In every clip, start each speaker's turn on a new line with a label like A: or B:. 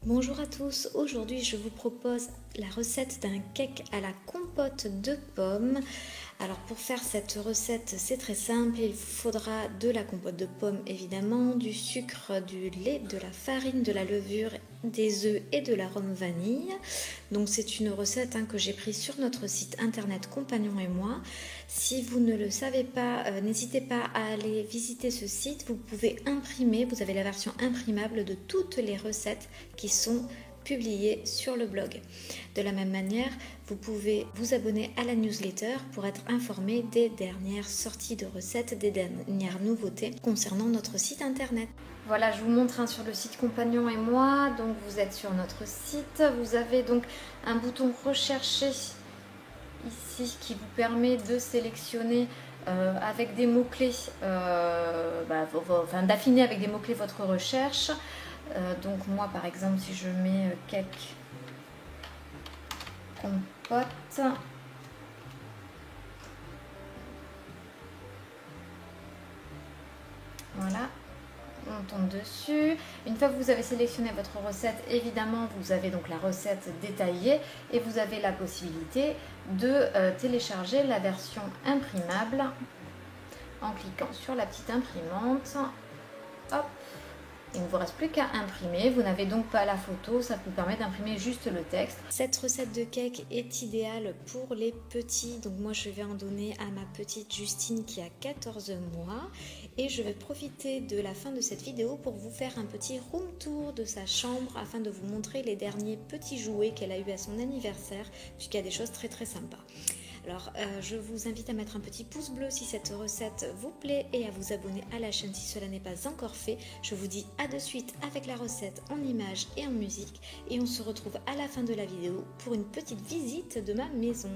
A: Bonjour à tous, aujourd'hui je vous propose la recette d'un cake à la compote de pommes. Alors pour faire cette recette c'est très simple, il vous faudra de la compote de pommes évidemment, du sucre, du lait, de la farine, de la levure, des œufs et de l'arôme vanille. Donc c'est une recette que j'ai prise sur notre site internet Compagnon et moi. Si vous ne le savez pas, n'hésitez pas à aller visiter ce site, vous pouvez imprimer, vous avez la version imprimable de toutes les recettes qui sont publiées sur le blog. De la même manière, vous pouvez vous abonner à la newsletter pour être informé des dernières sorties de recettes, des dernières nouveautés concernant notre site internet. Voilà, je vous montre sur le site Compagnon et moi. Donc vous êtes sur notre site, vous avez donc un bouton rechercher ici qui vous permet de sélectionner avec des mots-clés, d'affiner avec des mots-clés votre recherche. Donc moi par exemple si je mets cake compote, voilà, on tombe dessus. Une fois que vous avez sélectionné votre recette, évidemment vous avez donc la recette détaillée et vous avez la possibilité de télécharger la version imprimable en cliquant sur la petite imprimante. Hop. Il ne vous reste plus qu'à imprimer, vous n'avez donc pas la photo, ça vous permet d'imprimer juste le texte. Cette recette de cake est idéale pour les petits, donc moi je vais en donner à ma petite Justine qui a 14 mois et je vais profiter de la fin de cette vidéo pour vous faire un petit room tour de sa chambre afin de vous montrer les derniers petits jouets qu'elle a eu à son anniversaire, puisqu'il y a des choses très sympas. Alors je vous invite à mettre un petit pouce bleu si cette recette vous plaît et à vous abonner à la chaîne si cela n'est pas encore fait. Je vous dis à de suite avec la recette en images et en musique et on se retrouve à la fin de la vidéo pour une petite visite de ma maison.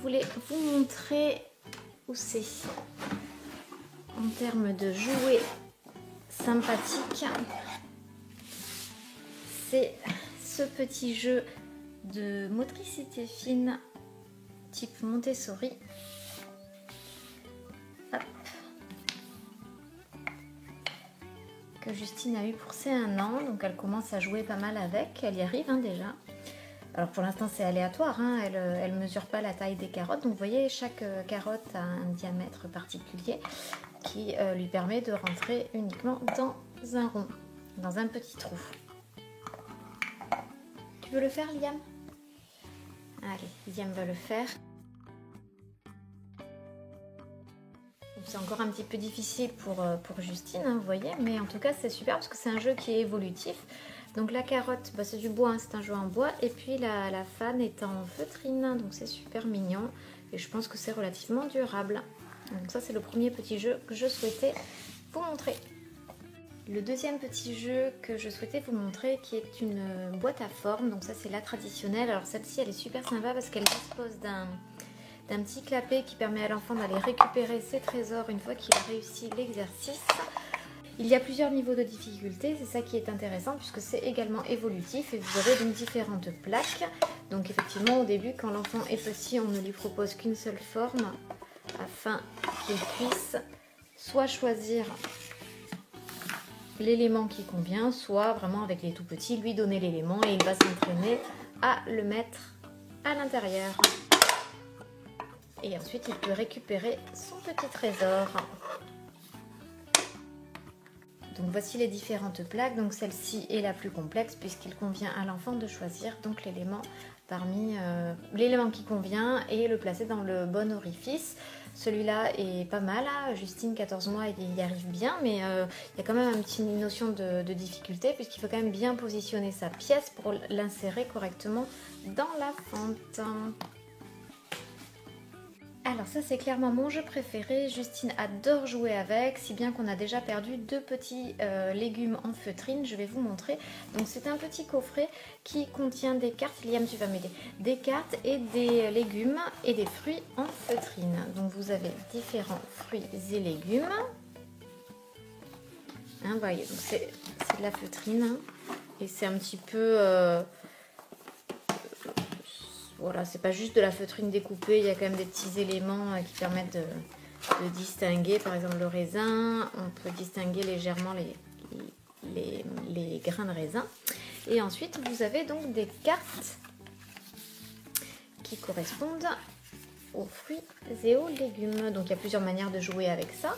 A: Voulais vous montrer où c'est en termes de jouets sympathiques. C'est ce petit jeu de motricité fine type Montessori. Hop. Que Justine a eu pour ses 1 an, donc elle commence à jouer pas mal avec, elle y arrive déjà. Alors pour l'instant c'est aléatoire, elle mesure pas la taille des carottes, donc vous voyez chaque carotte a un diamètre particulier qui lui permet de rentrer uniquement dans un rond, dans un petit trou. Tu veux le faire Liam? Allez, Liam va le faire. c'est encore un petit peu difficile pour Justine, hein, vous voyez, mais en tout cas c'est super parce que c'est un jeu qui est évolutif. Donc la carotte, bah, c'est du bois, hein, c'est un jeu en bois, et puis la fan est en feutrine, donc c'est super mignon, et je pense que c'est relativement durable. Donc ça c'est le premier petit jeu que je souhaitais vous montrer. Le deuxième petit jeu que je souhaitais vous montrer, qui est une boîte à forme, donc ça c'est la traditionnelle. Alors celle-ci elle est super sympa parce qu'elle dispose d'un petit clapet qui permet à l'enfant d'aller récupérer ses trésors une fois qu'il a réussi l'exercice. Il y a plusieurs niveaux de difficulté, c'est ça qui est intéressant puisque c'est également évolutif et vous avez donc différentes plaques. Donc effectivement au début quand l'enfant est petit on ne lui propose qu'une seule forme afin qu'il puisse soit choisir l'élément qui convient, soit vraiment avec les tout petits lui donner l'élément et il va s'entraîner à le mettre à l'intérieur. Et ensuite il peut récupérer son petit trésor. Donc voici les différentes plaques. Donc celle-ci est la plus complexe puisqu'il convient à l'enfant de choisir donc l'élément parmi l'élément qui convient et le placer dans le bon orifice. Celui-là est pas mal, hein. Justine 14 mois il y arrive bien, mais il y a quand même une petite notion de difficulté puisqu'il faut quand même bien positionner sa pièce pour l'insérer correctement dans la fente. Alors ça c'est clairement mon jeu préféré, Justine adore jouer avec, si bien qu'on a déjà perdu 2 petits légumes en feutrine, je vais vous montrer. Donc c'est un petit coffret qui contient des cartes, Liam tu vas m'aider, des cartes et des légumes et des fruits en feutrine. Donc vous avez différents fruits et légumes. Hein, vous voyez, donc c'est de la feutrine, hein, et c'est un petit peu... Voilà, c'est pas juste de la feutrine découpée, il y a quand même des petits éléments qui permettent de distinguer, par exemple le raisin, on peut distinguer légèrement les grains de raisin. Et ensuite, vous avez donc des cartes qui correspondent aux fruits et aux légumes. Donc il y a plusieurs manières de jouer avec ça,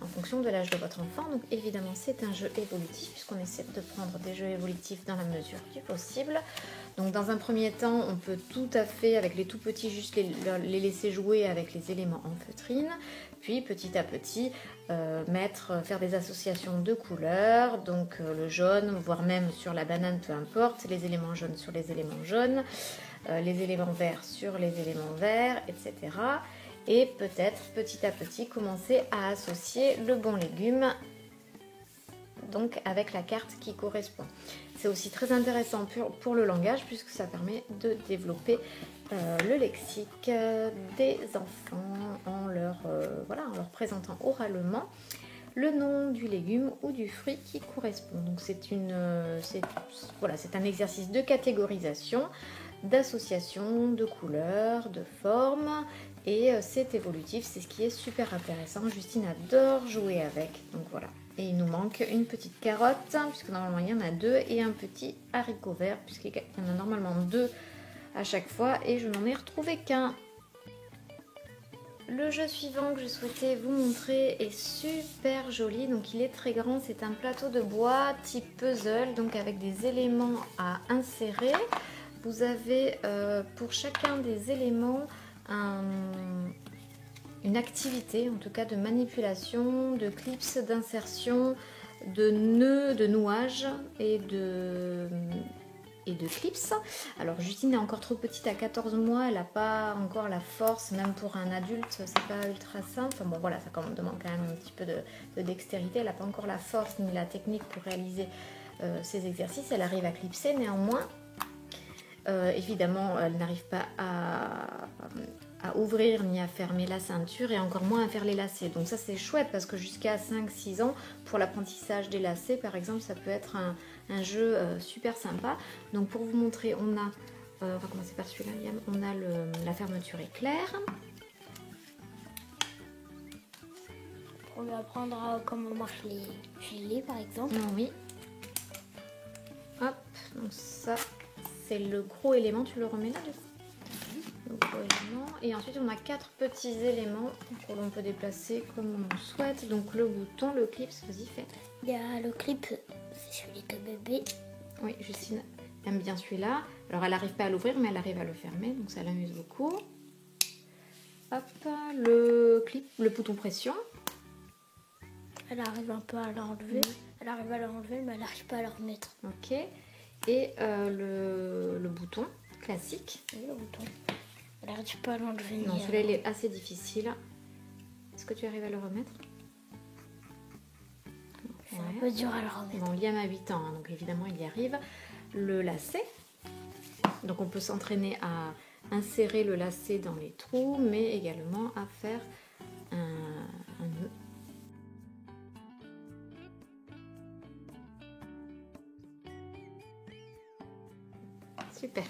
A: en fonction de l'âge de votre enfant. Donc évidemment, c'est un jeu évolutif, puisqu'on essaie de prendre des jeux évolutifs dans la mesure du possible. Donc dans un premier temps, on peut tout à fait, avec les tout petits, juste les laisser jouer avec les éléments en feutrine. Puis petit à petit, faire des associations de couleurs, donc le jaune, voire même sur la banane, peu importe, les éléments jaunes sur les éléments jaunes, les éléments verts sur les éléments verts, etc. Et peut-être petit à petit commencer à associer le bon légume donc avec la carte qui correspond. C'est aussi très intéressant pour le langage puisque ça permet de développer le lexique des enfants en leur présentant oralement le nom du légume ou du fruit qui correspond. Donc c'est un exercice de catégorisation, d'association, de couleurs, de formes, et c'est évolutif, c'est ce qui est super intéressant. Justine adore jouer avec, donc voilà. Et il nous manque une petite carotte, puisque normalement il y en a 2, et un petit haricot vert, puisqu'il y en a normalement 2 à chaque fois, et je n'en ai retrouvé qu'un. Le jeu suivant que je souhaitais vous montrer est super joli, donc il est très grand, c'est un plateau de bois type puzzle, donc avec des éléments à insérer. Vous avez pour chacun des éléments une activité, en tout cas de manipulation, de clips, d'insertion, de nœuds, de nouages et de clips. Alors Justine est encore trop petite, à 14 mois, elle n'a pas encore la force, même pour un adulte, c'est pas ultra simple. Enfin bon voilà, ça demande quand même un petit peu de dextérité, elle n'a pas encore la force ni la technique pour réaliser ces exercices. Elle arrive à clipser néanmoins. Évidemment, elle n'arrive pas à ouvrir ni à fermer la ceinture et encore moins à faire les lacets. Donc ça c'est chouette parce que jusqu'à 5-6 ans, pour l'apprentissage des lacets par exemple, ça peut être un jeu super sympa. Donc pour vous montrer, on va commencer par celui-là, Liam. On a la fermeture éclair.
B: Pour lui apprendre comment marchent les gilets par exemple.
A: Oui. Hop, donc ça c'est le gros élément, tu le remets là du coup. Le gros élément. Et ensuite on a 4 petits éléments que l'on peut déplacer comme on souhaite. Donc le bouton, le clip, vas-y fais.
B: Il y a le clip, c'est celui de bébé.
A: Oui, Justine aime bien celui-là. Alors elle n'arrive pas à l'ouvrir mais elle arrive à le fermer, donc ça l'amuse beaucoup. Hop, le clip, le bouton pression.
B: Elle arrive un peu à l'enlever. Elle arrive à l'enlever, mais elle n'arrive pas à la remettre.
A: Ok. Et le bouton classique.
B: Oui, le bouton. Elle n'arrive pas à l'enlever.
A: Non, celui-là, il est assez difficile. Est-ce que tu arrives à le remettre?
B: C'est un peu dur à le remettre.
A: Bon, Liam a 8 ans, hein, donc évidemment, il y arrive. Le lacet. Donc, on peut s'entraîner à insérer le lacet dans les trous, mais également à faire un nœud. Super.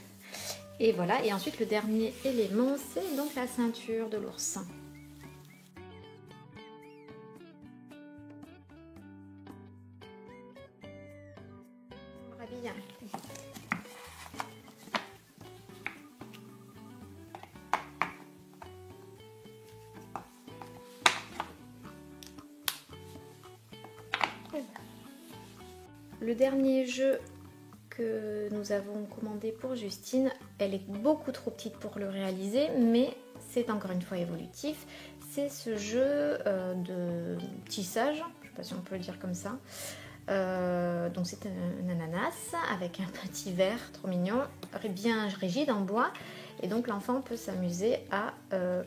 A: Et voilà, et ensuite le dernier élément, c'est donc la ceinture de l'oursin. On rhabille. Le dernier jeu que nous avons commandé pour Justine, elle est beaucoup trop petite pour le réaliser, mais c'est encore une fois évolutif. C'est ce jeu de tissage, je ne sais pas si on peut le dire comme ça. Donc c'est un ananas avec un petit verre trop mignon, bien rigide en bois. Et donc l'enfant peut s'amuser à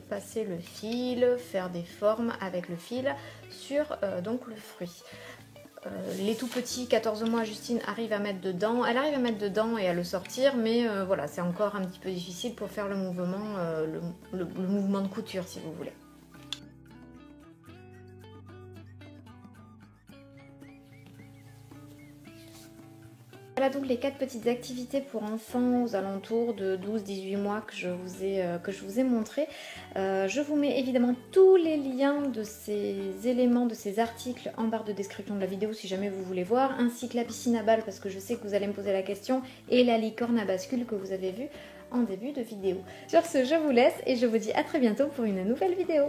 A: passer le fil, faire des formes avec le fil sur donc le fruit. Les tout petits, 14 mois, Justine arrive à mettre dedans. Elle arrive à mettre dedans et à le sortir, mais voilà, c'est encore un petit peu difficile pour faire le mouvement, le mouvement de couture, si vous voulez. Voilà donc les 4 petites activités pour enfants aux alentours de 12-18 mois que je vous ai montré. Je vous mets évidemment tous les liens de ces éléments, de ces articles en barre de description de la vidéo si jamais vous voulez voir, ainsi que la piscine à balles parce que je sais que vous allez me poser la question, et la licorne à bascule que vous avez vue en début de vidéo. Sur ce, je vous laisse et je vous dis à très bientôt pour une nouvelle vidéo.